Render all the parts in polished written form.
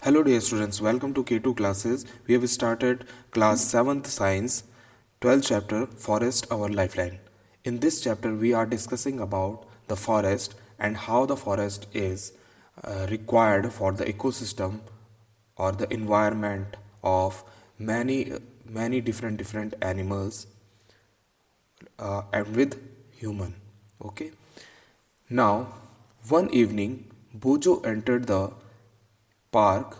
Hello dear students, welcome to K2 classes. We have started class 7th science, 12th chapter Forest our lifeline. In this chapter we are discussing about the forest and how the forest is required for the ecosystem or the environment of many different animals and with human. Okay. Now, one evening, Bojo entered the park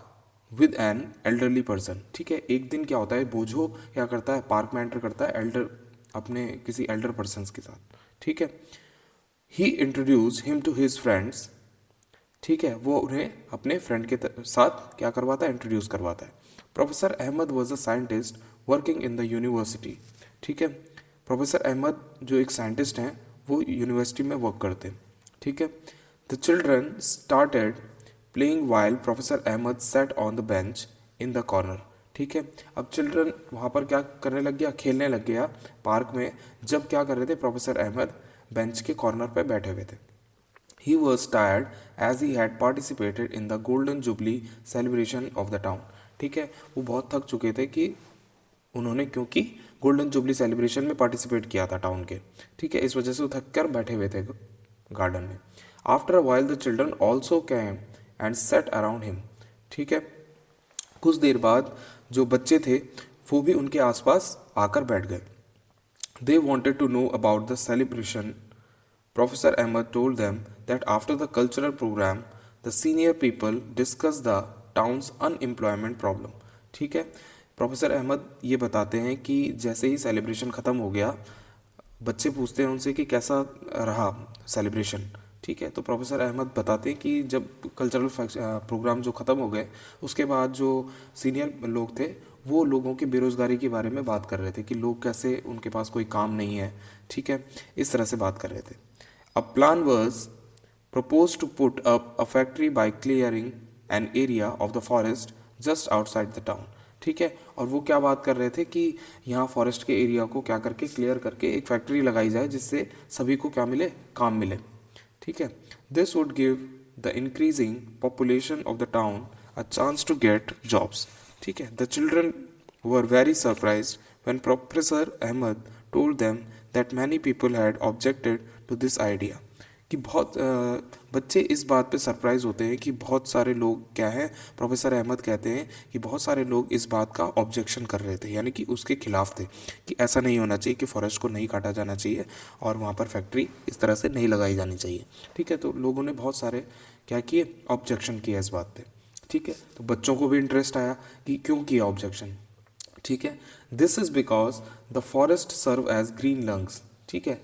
with an elderly person. ठीक है, एक दिन क्या होता है, बोझो क्या करता है, पार्क में एंटर करता है एल्डर अपने किसी एल्डर पर्सन के साथ. ठीक है, he introduce him to his friends. ठीक है, वो उन्हें अपने फ्रेंड के साथ क्या करवाता है, इंट्रोड्यूस करवाता है. Professor Ahmed was a scientist working in the university. ठीक है, प्रोफेसर अहमद जो एक साइंटिस्ट हैं वो यूनिवर्सिटी में वर्क करते हैं. ठीक है, the children started playing while professor Ahmed sat on the bench in the corner. ठीक है, अब चिल्ड्रन वहाँ पर क्या करने लग गया, खेलने लग गया पार्क में. जब क्या कर रहे थे, प्रोफेसर अहमद बेंच के कॉर्नर पर बैठे हुए थे. He was tired as he had participated in the Golden Jubilee celebration of the town. ठीक है, वो बहुत थक चुके थे कि उन्होंने क्योंकि गोल्डन जुबली सेलिब्रेशन में पार्टिसिपेट किया था टाउन के. ठीक है, इस वजह से वो थक कर बैठे हुए थे गार्डन में. After a while the children also came and sat around him. ठीक है, कुछ देर बाद जो बच्चे थे वो भी उनके आसपास आकर बैठ गए. They wanted to know about the celebration. Professor Ahmed told them that after the cultural program, the senior people discussed the town's unemployment problem. ठीक है, प्रोफेसर अहमद ये बताते हैं कि जैसे ही सेलिब्रेशन ख़त्म हो गया, बच्चे पूछते हैं उनसे कि कैसा रहा सेलिब्रेशन. ठीक है, तो प्रोफेसर अहमद बताते हैं कि जब कल्चरल प्रोग्राम जो ख़त्म हो गए उसके बाद जो सीनियर लोग थे वो लोगों की बेरोज़गारी के बारे में बात कर रहे थे कि लोग कैसे, उनके पास कोई काम नहीं है. ठीक है, इस तरह से बात कर रहे थे. A plan was proposed to put up a factory by clearing an area of the forest just outside the town. ठीक है, और वो क्या बात कर रहे थे कि यहाँ फॉरेस्ट के एरिया को क्या करके क्लियर करके एक फैक्ट्री लगाई जाए जिससे सभी को क्या मिले, काम मिले. ठीक है, this would give the increasing population of the town a chance to get jobs. ठीक है, the children were very surprised when professor Ahmed told them that many people had objected to this idea. कि बहुत बच्चे इस बात पे surprise होते हैं कि बहुत सारे लोग क्या है, प्रोफेसर अहमद कहते हैं कि बहुत सारे लोग इस बात का ऑब्जेक्शन कर रहे थे, यानी कि उसके खिलाफ थे कि ऐसा नहीं होना चाहिए, कि फॉरेस्ट को नहीं काटा जाना चाहिए और वहाँ पर फैक्ट्री इस तरह से नहीं लगाई जानी चाहिए. ठीक है, तो लोगों ने बहुत सारे क्या किए, ऑब्जेक्शन किया इस बात पर. ठीक है, तो बच्चों को भी इंटरेस्ट आया कि क्यों किया ऑब्जेक्शन. ठीक है, this is because the forest serve as green lungs. ठीक है,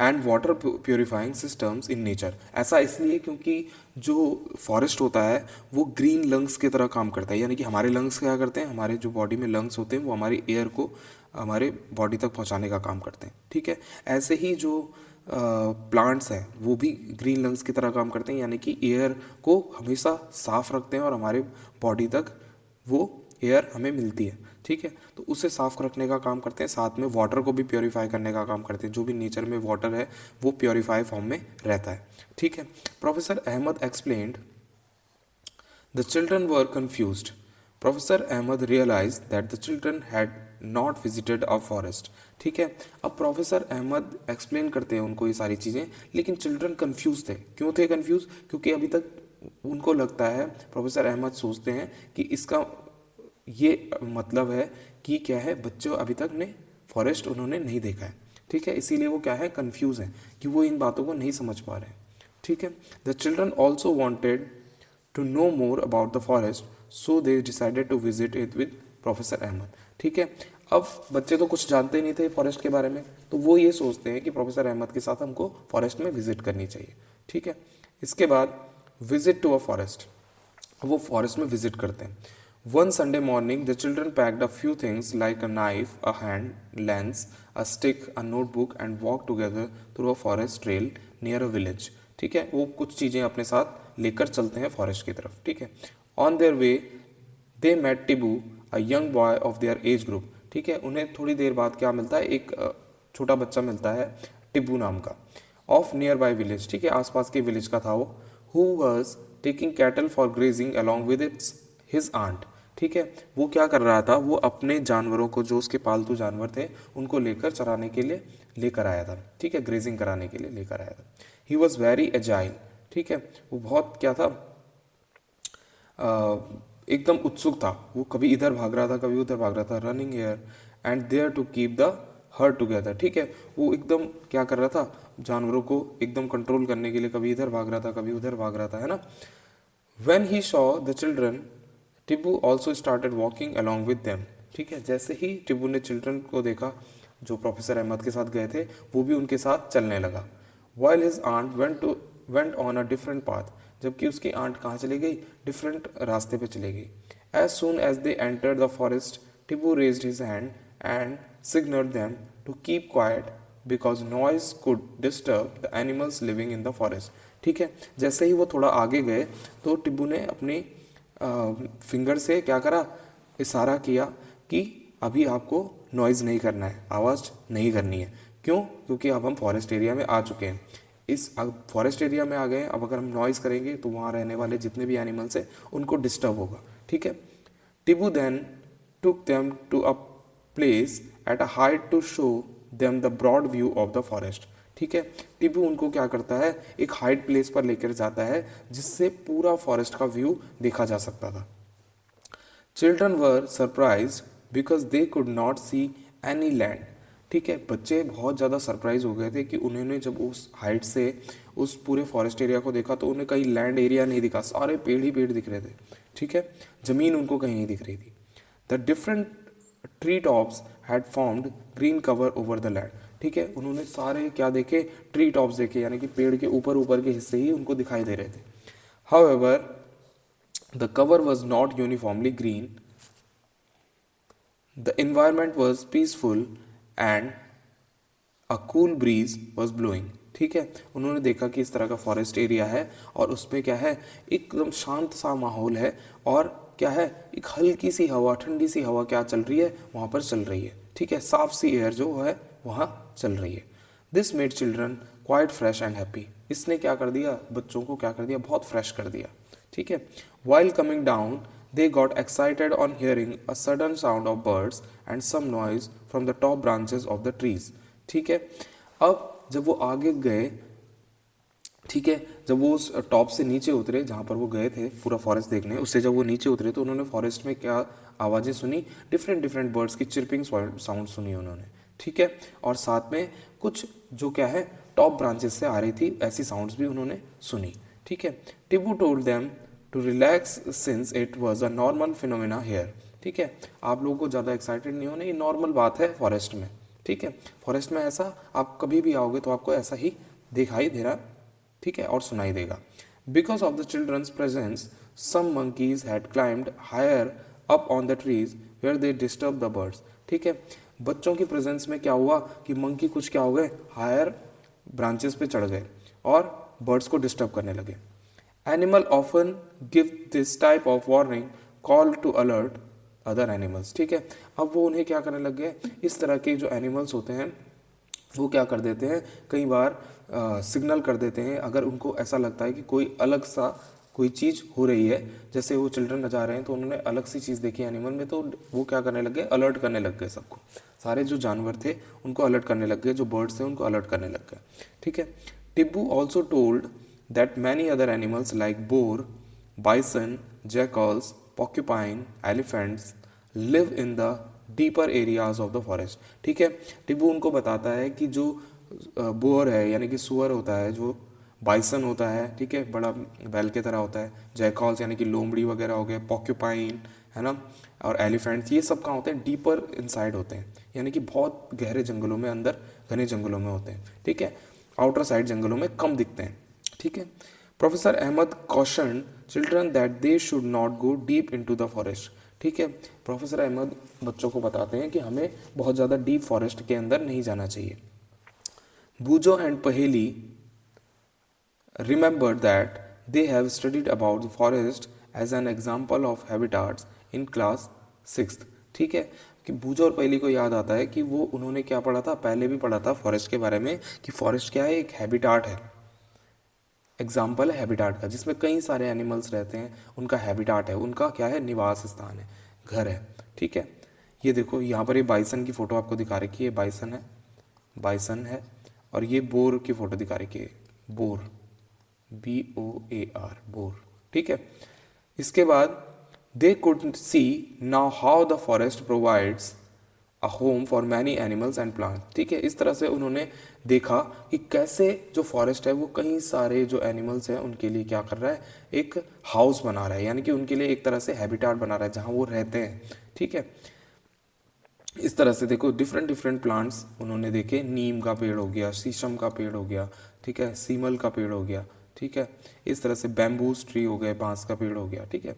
and water purifying systems in nature. ऐसा इसलिए क्योंकि जो फॉरेस्ट होता है वो ग्रीन लंग्स की तरह काम करता है, यानी कि हमारे लंग्स क्या करते हैं, हमारे जो बॉडी में लंग्स होते हैं वो हमारी एयर को हमारे बॉडी तक पहुंचाने का काम करते हैं. ठीक है, ऐसे ही जो प्लांट्स हैं वो भी ग्रीन लंग्स की तरह काम करते हैं, यानी कि एयर को हमेशा साफ रखते हैं और हमारे बॉडी तक वो एयर हमें मिलती है. ठीक है, तो उसे साफ रखने का काम करते हैं, साथ में वाटर को भी प्योरीफाई करने का काम करते हैं. जो भी नेचर में वाटर है वो प्योरीफाई फॉर्म में रहता है. ठीक है, professor Ahmed explained the children were confused. Professor Ahmed realise that the children had not visited a forest. ठीक है, अब प्रोफेसर अहमद एक्सप्लेन करते हैं उनको ये सारी चीज़ें, लेकिन चिल्ड्रन कन्फ्यूज थे. क्यों थे कन्फ्यूज, क्योंकि अभी तक उनको लगता है, प्रोफेसर अहमद सोचते हैं कि इसका ये मतलब है कि क्या है, बच्चों अभी तक ने फॉरेस्ट उन्होंने नहीं देखा है. ठीक है, इसीलिए वो क्या है, कंफ्यूज है कि वो इन बातों को नहीं समझ पा रहे हैं. ठीक है, the children also wanted to know more about the forest, so they decided to visit it with professor Ahmed. ठीक है, अब बच्चे तो कुछ जानते नहीं थे फॉरेस्ट के बारे में, तो वो ये सोचते हैं कि प्रोफेसर अहमद के साथ हमको फॉरेस्ट में विजिट करनी चाहिए. ठीक है, इसके बाद विजिट टू अ फॉरेस्ट, वो फॉरेस्ट में विजिट करते हैं. One Sunday morning, the children packed a few things like a knife, a hand lens, a stick, a notebook and walked together through a forest trail near a village. ठीक है, वो कुछ चीज़ें अपने साथ लेकर चलते हैं फॉरेस्ट की तरफ. ठीक है, on their way they met Tibu, a young boy of their age group. ठीक है, उन्हें थोड़ी देर बाद क्या मिलता है, एक छोटा बच्चा मिलता है टिब्बू नाम का, ऑफ नियर बाय विलेज. ठीक है, आसपास के विलेज का था वो. Who was taking cattle for grazing along with its his aunt. ठीक है, वो क्या कर रहा था, वो अपने जानवरों को, जो उसके पालतू जानवर थे, उनको लेकर चराने के लिए लेकर आया था। ठीक है, ग्रेजिंग कराने के लिए लेकर आया था। He was very agile. ठीक है, वो बहुत क्या था, एकदम उत्सुक था। वो कभी इधर भाग रहा था, कभी उधर भाग रहा था, running here and there to keep the herd together. ठीक है, वो एकदम क्या कर रहा था, जानवरों को एकदम कंट्रोल करने के लिए कभी इधर भाग रहा था, कभी उधर भाग रहा था, है ना। When he saw the children, टिब्बू also started walking along with them। ठीक है, जैसे ही टिब्बू ने चिल्ड्रन को देखा जो प्रोफेसर अहमद के साथ गए थे, वो भी उनके साथ चलने लगा। While his aunt went on a different path। जबकि उसकी आंट कहाँ चली गई, डिफरेंट रास्ते पे चली गई। As soon as they entered the forest, टिब्बू raised his hand and signaled them to keep quiet because noise could disturb the animals living in the forest। ठीक है, जैसे ही वो थोड़ा आगे गए तो टिब्बू ने अपनी फिंगर से क्या करा, इशारा किया कि अभी आपको नॉइज़ नहीं करना है, आवाज़ नहीं करनी है। क्यों? क्योंकि अब हम फॉरेस्ट एरिया में आ चुके हैं। इस अब फॉरेस्ट एरिया में आ गए हैं, अब अगर हम नॉइज़ करेंगे तो वहाँ रहने वाले जितने भी एनिमल्स हैं उनको डिस्टर्ब होगा। ठीक है, टिब्बू then took them to a place at a height to show them the broad view of the forest। ठीक है, टिब्बू उनको क्या करता है, एक हाइट प्लेस पर लेकर जाता है जिससे पूरा फॉरेस्ट का व्यू देखा जा सकता था। Children were surprise because they could not see any land. ठीक है, बच्चे बहुत ज़्यादा सरप्राइज हो गए थे कि उन्होंने जब उस हाइट से उस पूरे फॉरेस्ट एरिया को देखा तो उन्हें कहीं लैंड एरिया नहीं दिखा, सारे पेड़ ही पेड़ दिख रहे थे। ठीक है, ज़मीन उनको कहीं नहीं दिख रही थी। The different tree tops had formed green cover over the land. ठीक है, उन्होंने सारे क्या देखे, ट्री टॉप्स देखे, यानी कि पेड़ के ऊपर ऊपर के हिस्से ही उनको दिखाई दे रहे थे। However the cover was not uniformly green, the environment was peaceful and a cool bridge was blowing. ठीक है, उन्होंने देखा कि इस तरह का फॉरेस्ट एरिया है और उसमें क्या है, एकदम शांत सा माहौल है और क्या है, एक हल्की सी हवा, ठंडी सी हवा क्या चल रही है, वहाँ पर चल रही है। ठीक है, साफ सी एयर जो है वहाँ चल रही है। This made children quite fresh and happy. इसने क्या कर दिया, बच्चों को क्या कर दिया, बहुत फ्रेश कर दिया। ठीक है, while coming down they got excited on hearing a sudden sound of birds and some noise from the top branches of the trees. ठीक है, अब जब वो आगे गए, ठीक है, जब वो उस टॉप से नीचे उतरे जहाँ पर वो गए थे पूरा फॉरेस्ट देखने, उससे जब वो नीचे उतरे तो उन्होंने फॉरेस्ट में क्या आवाज़ें सुनी, डिफरेंट डिफरेंट बर्ड्स की चिरपिंग साउंड सुनी उन्होंने। ठीक है, और साथ में कुछ जो क्या है टॉप ब्रांचेस से आ रही थी ऐसी साउंड्स भी उन्होंने सुनी। ठीक है, Tibbu told them to relax since it was a normal phenomena here. ठीक है, आप लोगों को ज़्यादा एक्साइटेड नहीं होना, ये नॉर्मल बात है फॉरेस्ट में। ठीक है, फॉरेस्ट में ऐसा आप कभी भी आओगे तो आपको ऐसा ही दिखाई दे रहा, ठीक है, और सुनाई देगा। Because of the children's presence some monkeys had climbed higher up on the trees where they disturb the birds. ठीक है, बच्चों की प्रेजेंस में क्या हुआ कि मंकी कुछ क्या हो गए, हायर ब्रांचेस पे चढ़ गए और बर्ड्स को डिस्टर्ब करने लगे। Animal often give this type of warning call to alert other animals. ठीक है, अब वो उन्हें क्या करने लग गए, इस तरह के जो एनिमल्स होते हैं वो क्या कर देते हैं, कई बार सिग्नल कर देते हैं अगर उनको ऐसा लगता है कि कोई अलग सा कोई चीज़ हो रही है। जैसे वो चिल्ड्रन जा रहे हैं तो उन्होंने अलग सी चीज़ देखी एनिमल में, तो वो क्या करने लग गए, अलर्ट करने लग गए सबको, सारे जो जानवर थे उनको अलर्ट करने लग गए, जो बर्ड्स थे उनको अलर्ट करने लग गए। ठीक है, Tibbu also told that many other animals like boar, bison, jackals, porcupine, elephants live in the deeper areas of the forest. ठीक है, टिब्बू उनको बताता है कि जो बोअर है यानी कि सुअर होता है, जो बाइसन होता है, ठीक है, बड़ा बैल के तरह होता है, जैकॉल्स यानी कि लोमड़ी वगैरह हो गए, पॉक्यूपाइन है ना, और एलिफेंट्स, ये सब कहाँ होते हैं, डीपर इनसाइड होते हैं, यानी कि बहुत गहरे जंगलों में, अंदर घने जंगलों में होते हैं। ठीक है, आउटर साइड जंगलों में कम दिखते हैं। ठीक है, professor Ahmed caution children that they should not go deep into the forest. ठीक है, प्रोफेसर अहमद बच्चों को बताते हैं कि हमें बहुत ज़्यादा डीप फॉरेस्ट के अंदर नहीं जाना चाहिए। बूजो एंड पहेली remembered that they have studied about the forest as an example of habitats in class 6th। ठीक है, कि बूजो और पहेली को याद आता है कि वो उन्होंने क्या पढ़ा था, पहले भी पढ़ा था फॉरेस्ट के बारे में कि फॉरेस्ट क्या है, एक हैबिटाट है। एग्जाम्पल है हैबिटाट का, जिसमें कई सारे एनिमल्स रहते हैं, उनका हैबिटाट है, उनका क्या है, निवास स्थान है, घर है। ठीक है, ये देखो यहाँ पर ये बाइसन की फ़ोटो आपको दिखा रखी है, बाइसन है, बाइसन है, और ये बोर की फ़ोटो दिखा रखी है, बोर, BOAR, बोर। ठीक है, इसके बाद they could see now how the forest provides a home for many animals and plants. ठीक है, इस तरह से उन्होंने देखा कि कैसे जो फॉरेस्ट है वो कई सारे जो एनिमल्स हैं उनके लिए क्या कर रहा है, एक हाउस बना रहा है, यानी कि उनके लिए एक तरह से हैबिटाट बना रहा है जहाँ वो रहते हैं। ठीक है, इस तरह से देखो डिफरेंट डिफरेंट प्लांट्स उन्होंने देखे, नीम का पेड़ हो गया, शीशम का पेड़ हो गया, ठीक है, सीमल का पेड़ हो गया, ठीक है, इस तरह से बैम्बूस ट्री हो गए, बांस का पेड़ हो गया। ठीक है,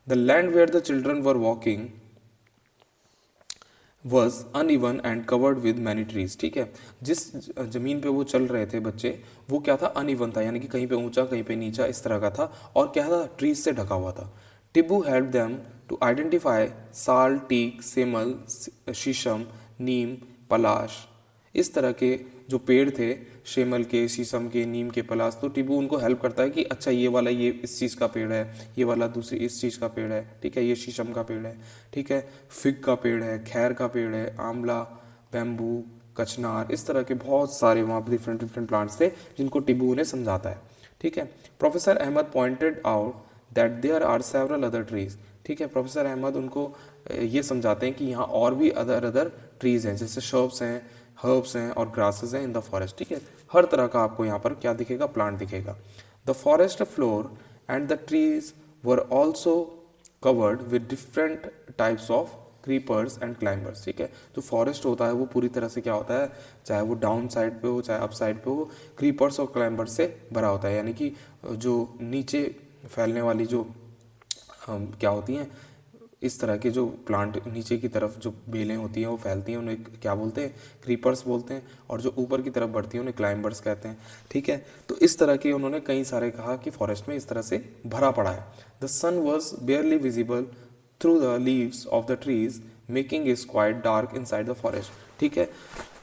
the land where the children were walking was uneven and covered with many trees. ठीक है, जिस जमीन पे वो चल रहे थे बच्चे, वो क्या था, अनइवन था, यानी कि कहीं पे ऊंचा कहीं पे नीचा इस तरह का था, और क्या था, ट्रीज से ढका हुआ था। टिब्बू हेल्प देम टू आइडेंटिफाई साल, टीक, सेमल, शीशम, नीम, पलाश, इस तरह के जो पेड़ थे, शेमल के, शीशम के, नीम के, पलाश, तो टिब्बू उनको हेल्प करता है कि अच्छा ये वाला ये इस चीज़ का पेड़ है, ये वाला दूसरी इस चीज़ का पेड़ है। ठीक है, ये शीशम का पेड़ है, ठीक है, फिग का पेड़ है, खैर का पेड़ है, आंवला, बैम्बू, कचनार, इस तरह के बहुत सारे वहाँ पर डिफरेंट डिफरेंट प्लांट्स थे जिनको टिब्बू उन्हें समझाता है। ठीक है, professor Ahmad pointed out that there are several other trees. ठीक है, प्रोफेसर अहमद उनको ये समझाते हैं कि यहाँ और भी अदर अदर ट्रीज हैं, जैसे शर्ब्स हैं, हर्ब्स हैं और ग्रासेस हैं इन द फॉरेस्ट। ठीक है, हर तरह का आपको यहाँ पर क्या दिखेगा, प्लांट दिखेगा। The forest floor and the trees were also covered with different types of creepers and climbers. ठीक है, जो फॉरेस्ट होता है वो पूरी तरह से क्या होता है, चाहे वो डाउन साइड पे हो चाहे अप साइड पे हो, क्रीपर्स और क्लाइंबर्स से भरा होता है, यानी कि जो नीचे फैलने वाली जो क्या होती हैं, इस तरह के जो प्लांट नीचे की तरफ जो बेलें होती हैं वो फैलती हैं, उन्हें क्या बोलते हैं, क्रीपर्स बोलते हैं, और जो ऊपर की तरफ बढ़ती हैं उन्हें क्लाइंबर्स कहते हैं। ठीक है, तो इस तरह के उन्होंने कई सारे कहा कि फॉरेस्ट में इस तरह से भरा पड़ा है। The sun was barely visible through the leaves of the trees making is quite dark inside the forest. ठीक है,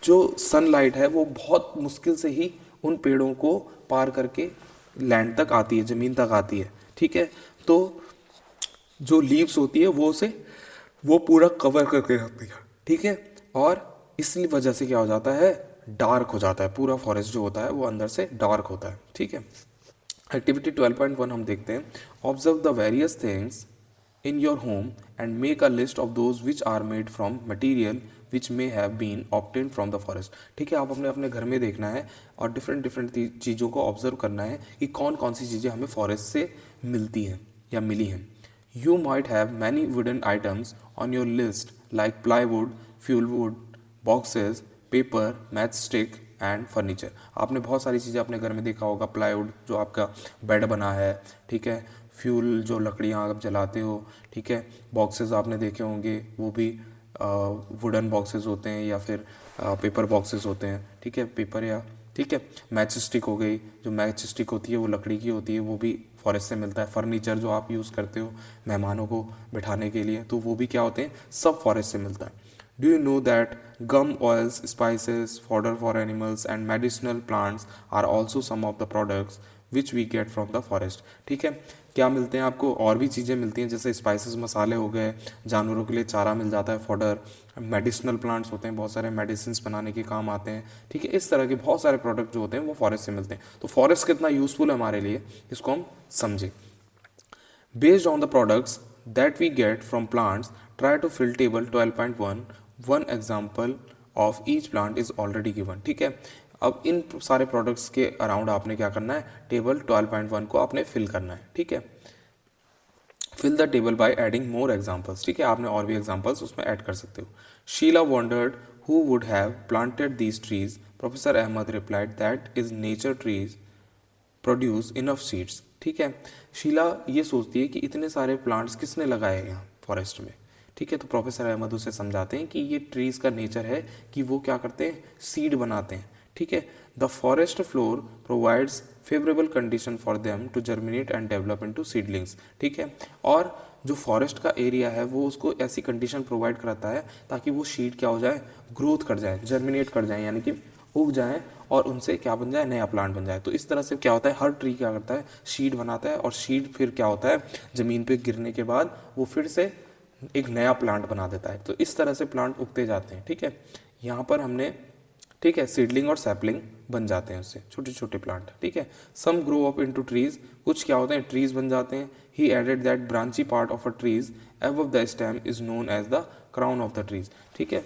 जो सनलाइट है वो बहुत मुश्किल से ही उन पेड़ों को पार करके लैंड तक आती है, ज़मीन तक आती है। ठीक है, तो जो लीव्स होती है वो पूरा कवर करके रखती है। ठीक है, और इसलिए वजह से क्या हो जाता है, डार्क हो जाता है, पूरा फॉरेस्ट जो होता है वो अंदर से डार्क होता है। ठीक है, एक्टिविटी 12.1 हम देखते हैं, observe the various things in your home and make a list of those which are made from material which may have been obtain from the forest. ठीक है, आप अपने अपने घर में देखना है और डिफरेंट डिफरेंट चीज़ों को ऑब्जर्व करना है कि कौन कौन सी चीज़ें हमें फॉरेस्ट से मिलती हैं या मिली हैं। You might have many wooden items on your list like plywood, fuel wood, boxes, paper, matchstick and furniture। आपने बहुत सारी चीज़ें अपने घर में देखा होगा, प्लाईवुड जो आपका बेड बना है, ठीक है, फ्यूल जो लकड़ियाँ आप जलाते हो, ठीक है, बॉक्सेस आपने देखे होंगे, वो भी वुडन बॉक्सेस होते हैं या फिर पेपर बॉक्सेस होते हैं। ठीक है, पेपर या, ठीक है, मैच स्टिक हो गई, जो मैच स्टिक होती है वो लकड़ी की होती है, वो भी फॉरेस्ट से मिलता है। फर्नीचर जो आप यूज़ करते हो मेहमानों को बिठाने के लिए, तो वो भी क्या होते हैं, सब फॉरेस्ट से मिलता है। Do you know that gum, oils, spices, fodder for animals and medicinal plants are also some of the products which we get from the forest. ठीक है, क्या मिलते हैं आपको, और भी चीज़ें मिलती हैं, जैसे स्पाइसेस, मसाले हो गए, जानवरों के लिए चारा मिल जाता है, फॉडर, मेडिसिनल प्लांट्स होते हैं, बहुत सारे मेडिसिन बनाने के काम आते हैं। ठीक है, इस तरह के बहुत सारे प्रोडक्ट जो होते हैं वो फॉरेस्ट से मिलते हैं। तो फॉरेस्ट कितना यूजफुल है हमारे लिए, इसको हम समझें। Based on the products that we get from plants, try to fill table 12.1, one example of each plant is already given. ठीक है, अब इन सारे प्रोडक्ट्स के अराउंड आपने क्या करना है, टेबल 12.1 को आपने फिल करना है। ठीक है, fill the table by adding more examples. ठीक है, आपने और भी एग्जाम्पल्स उसमें ऐड कर सकते हो। Sheela wondered who would have planted these trees. Professor Ahmed replied that is nature trees produce enough seeds. ठीक है, शीला ये सोचती है कि इतने सारे प्लांट्स किसने लगाए हैं यहाँ फॉरेस्ट में। ठीक है, तो प्रोफेसर अहमद उसे समझाते हैं कि ये ट्रीज का नेचर है कि वो क्या करते हैं, सीड बनाते हैं। ठीक है, the forest floor provides favourable condition for them to germinate and develop into seedlings. ठीक है, और जो फॉरेस्ट का एरिया है वो उसको ऐसी कंडीशन प्रोवाइड कराता है ताकि वो सीड क्या हो जाए, ग्रोथ कर जाए, जर्मिनेट कर जाए, यानी कि उग जाएं और उनसे क्या बन जाए, नया प्लांट बन जाए। तो इस तरह से क्या होता है, हर ट्री क्या करता है, शीड बनाता है, और शीड फिर क्या होता है, ज़मीन पे गिरने के बाद वो फिर से एक नया प्लांट बना देता है। तो इस तरह से प्लांट उगते जाते हैं। ठीक है, यहाँ पर हमने, ठीक है, सीडलिंग और सैपलिंग बन जाते हैं उससे, छोटे छोटे प्लांट। ठीक है, some grow up into trees, कुछ क्या होते हैं, ट्रीज बन जाते हैं। He added that branchy part of a trees above the stem is known as the crown of the trees. ठीक है,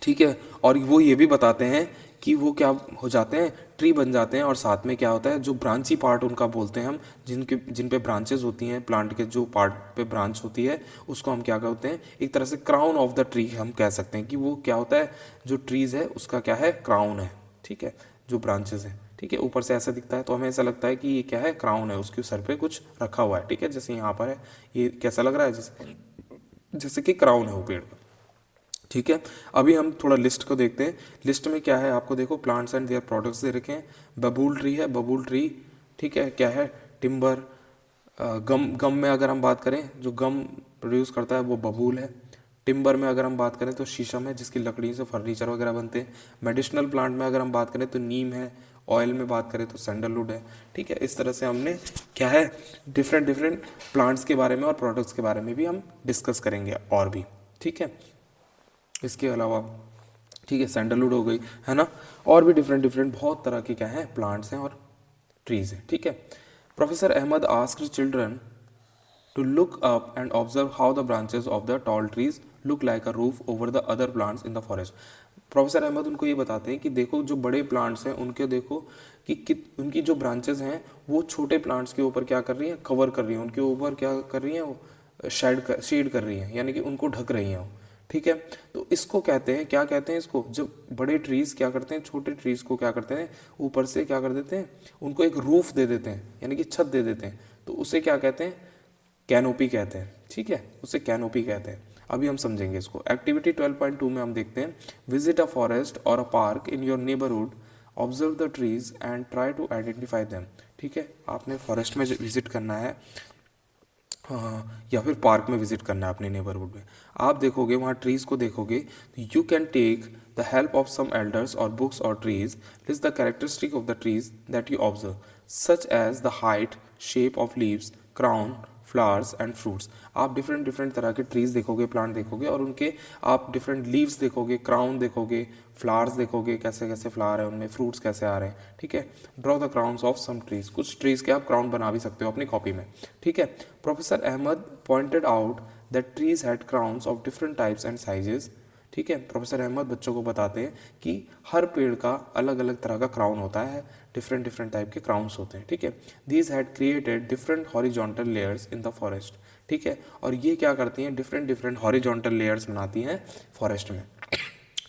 ठीक है, और वो ये भी बताते हैं कि वो क्या हो जाते हैं, ट्री बन जाते हैं, और साथ में क्या होता है, जो ब्रांची पार्ट उनका बोलते हैं हम, जिन पे ब्रांचेस होती हैं, प्लांट के जो पार्ट पे ब्रांच होती है, उसको हम क्या कहते हैं, एक तरह से क्राउन ऑफ द ट्री हम कह सकते हैं कि वो क्या होता है, जो ट्रीज है उसका क्या है, क्राउन है। ठीक है, जो ब्रांचेस हैं। ठीक है, ऊपर से ऐसा दिखता है तो हमें ऐसा लगता है कि ये क्या है, क्राउन है, उसके सर पे कुछ रखा हुआ है। ठीक है, जैसे यहाँ पर है, ये कैसा लग रहा है, जैसे जैसे कि क्राउन है वो पेड़ का। ठीक है, अभी हम थोड़ा लिस्ट को देखते हैं। लिस्ट में क्या है, आपको देखो, प्लांट्स एंड देयर प्रोडक्ट्स दे रखे हैं। बबूल ट्री है, बबूल ट्री, ठीक है, क्या है, टिम्बर। गम, गम में अगर हम बात करें, जो गम प्रोड्यूस करता है वो बबूल है। टिम्बर में अगर हम बात करें तो शीशम है, जिसकी लकड़ी से फर्नीचर वगैरह बनते हैं। मेडिसिनल प्लांट में अगर हम बात करें तो नीम है। ऑयल में बात करें तो सैंडलवुड है। ठीक है, इस तरह से हमने क्या है, डिफरेंट डिफरेंट प्लांट्स के बारे में और प्रोडक्ट्स के बारे में भी हम डिस्कस करेंगे और भी। ठीक है, इसके अलावा, ठीक है, सैंडलवुड हो गई, है ना, और भी डिफरेंट डिफरेंट बहुत तरह के क्या हैं, प्लांट्स हैं और ट्रीज हैं। ठीक है, professor Ahmad asked children to look up and observe how the branches of the tall trees look like a roof over the other plants in the forest। Professor Ahmad उनको ये बताते हैं कि देखो, जो बड़े प्लांट्स हैं उनके देखो कि उनकी जो ब्रांचेस हैं वो छोटे प्लांट्स के ऊपर क्या कर रही हैं, कवर कर रही हैं, उनके ऊपर क्या कर रही हैं, वो शेड कर रही हैं, यानी कि उनको ढक रही हैं वो। ठीक है, तो इसको कहते हैं, क्या कहते हैं इसको, जब बड़े ट्रीज क्या करते हैं, छोटे ट्रीज को क्या करते हैं, ऊपर से क्या कर देते हैं, उनको एक रूफ दे देते हैं, यानी कि छत दे देते हैं। तो उसे क्या कहते हैं, कैनोपी कहते हैं। ठीक है, उसे कैनोपी कहते हैं। अभी हम समझेंगे इसको। एक्टिविटी 12.2 में हम देखते हैं, विजिट अ फॉरेस्ट और a park in your neighbourhood, observe the trees and try to identify them. ठीक है, आपने फॉरेस्ट में विजिट करना है, या फिर पार्क में विजिट करना है अपने नेबरहुड में। आप देखोगे वहाँ ट्रीज को देखोगे, तो you can take the help of some elders और बुक्स और trees, list the characteristic of the trees that you observe, such as the height, shape of leaves, crown, flowers and fruits. आप different different तरह के trees देखोगे, plant देखोगे, और उनके आप डिफरेंट लीव्स देखोगे, क्राउन देखोगे, फ्लावर्स देखोगे, कैसे कैसे फ्लावर है उनमें, फ्रूट्स कैसे आ रहे हैं। ठीक है, draw the crowns of some trees, कुछ ट्रीज के आप क्राउन बना भी सकते हो अपनी कॉपी में। ठीक है, professor Ahmad pointed out that trees had crowns of different types and sizes. ठीक है, प्रोफेसर अहमद बच्चों को बताते हैं कि हर पेड़ का अलग अलग तरह का क्राउन होता है, डिफरेंट डिफरेंट टाइप के क्राउन्स होते हैं। ठीक है, these had created different horizontal layers in the forest. ठीक है, और ये क्या करती हैं, डिफरेंट डिफरेंट हॉरिजॉन्टल लेयर्स बनाती हैं फॉरेस्ट में।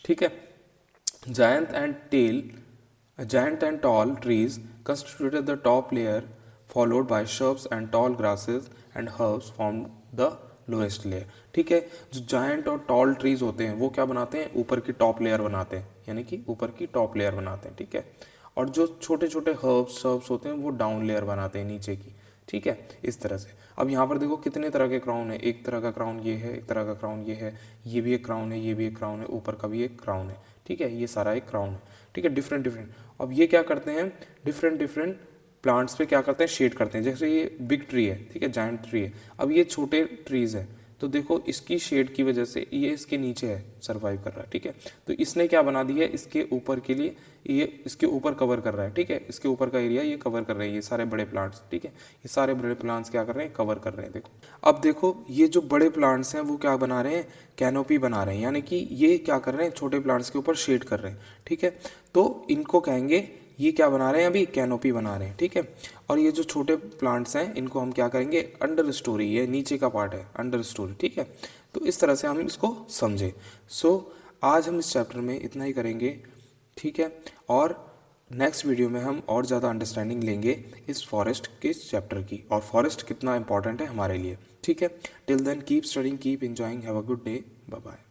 ठीक है, giant and tall trees constituted the top layer, followed by shrubs and tall grasses and herbs formed the lowest layer. ठीक है, जो जायंट और टॉल ट्रीज होते हैं वो क्या बनाते हैं, ऊपर की टॉप लेयर बनाते हैं, यानी कि ऊपर की टॉप लेयर बनाते हैं। ठीक है, और जो छोटे छोटे हर्ब्स होते हैं वो डाउन लेयर बनाते हैं, नीचे की। ठीक है, इस तरह से। अब यहाँ पर देखो कितने तरह के क्राउन है, एक तरह का क्राउन ये है, एक तरह का क्राउन ये है, ये भी एक क्राउन है, ये भी एक क्राउन है, ऊपर का भी एक क्राउन है। ठीक है, ये सारा एक क्राउन है। ठीक है, डिफरेंट डिफरेंट। अब ये क्या करते हैं, डिफरेंट डिफरेंट प्लांट्स पे क्या करते हैं, शेड करते हैं। जैसे ये बिग ट्री है, ठीक है, जायंट ट्री है। अब ये छोटे ट्रीज है, तो देखो इसकी शेड की वजह से ये इसके नीचे है, सरवाइव कर रहा है। ठीक है, तो इसने क्या बना दी है, इसके ऊपर के लिए ये इसके ऊपर कवर कर रहा है। ठीक है, इसके ऊपर का एरिया ये कवर कर रहे हैं, ये सारे बड़े प्लांट्स। ठीक है, ये सारे बड़े प्लांट्स क्या कर रहे हैं, कवर कर रहे हैं। देखो, अब देखो ये जो बड़े प्लांट्स हैं वो क्या बना रहे हैं, कैनोपी बना रहे हैं, यानी कि ये क्या कर रहे हैं, छोटे प्लांट्स के ऊपर शेड कर रहे हैं। ठीक है, तो इनको कहेंगे, ये क्या बना रहे हैं, अभी कैनोपी बना रहे हैं। ठीक है, और ये जो छोटे प्लांट्स हैं इनको हम क्या करेंगे, अंडर स्टोरी, ये नीचे का पार्ट है, अंडर स्टोरी। ठीक है, तो इस तरह से हम इसको समझे। आज हम इस चैप्टर में इतना ही करेंगे। ठीक है, और नेक्स्ट वीडियो में हम और ज़्यादा अंडरस्टैंडिंग लेंगे इस फॉरेस्ट के चैप्टर की, और फॉरेस्ट कितना इंपॉर्टेंट है हमारे लिए। ठीक है, till then keep studying, keep enjoying, have a good day, bye bye.